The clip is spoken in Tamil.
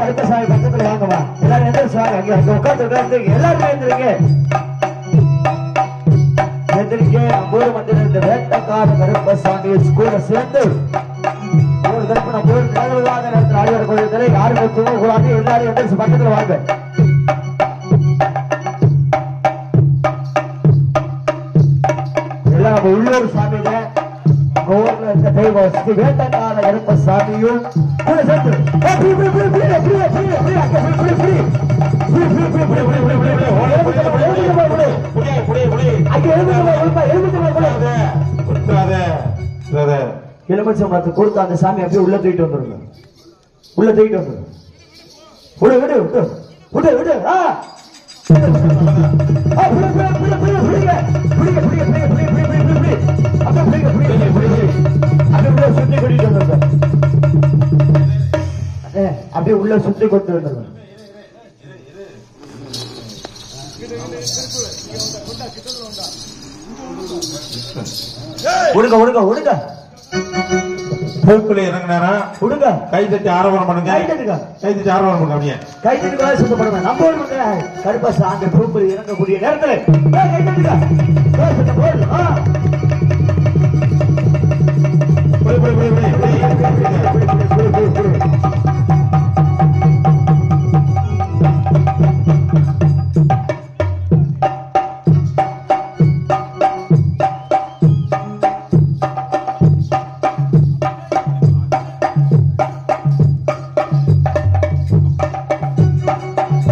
அடுத்த சாமி பக்கத்துல வாங்கம்மா. எல்லாரும் எந்திரிச்சு வாங்க. அங்க உட்கார்ந்து எல்லாருமே எந்திரிங்க. நம்ம ஊர் மந்திர இந்த வேட்டக்கார கருப்பசாமி ஸ்கூல சேர்ந்து ஒரு தரப்பு நம்ம ஊர் நிலவுவாத நேரத்தில் ஆடிவார கோயில்களை யாருமே தூங்கக்கூடாது. எல்லாரும் எந்திரிச்சு பக்கத்துல வாங்க. எல்லாம் நம்ம உள்ளூர் சாமி தான். ஊர்ல இருக்க தெய்வம் ஸ்ரீ வேட்டக்கார கருப்பசாமியும் கூட சேர்த்து எலுமிச்சம் பார்த்து கொடுத்து அந்த சாமி அப்படியே உள்ள தூக்கிட்டு வந்துருங்க. உள்ள தூக்கிட்டு வந்துருங்க. விடு விடு விடு விடு விடு அப்படியே உள்ள சுத்தி கொண்டு வந்துருங்க. ஒடுங்க ஒடுங்க ஒடுங்க பூக்குள்ள இறங்கினாரா கொடுங்க. கை தட்டி ஆரவாரம் பண்ணுங்க. கை தட்டுங்க. கை தட்டி ஆரவாரம் பண்ணுங்க. அப்படியே கை தட்டுக்காக சுத்தப்படுங்க. நம்ம ஊர் கருப்பா அந்த பூக்குள்ள இறங்கக்கூடிய நேரத்தில் கை தட்டுங்க. போய்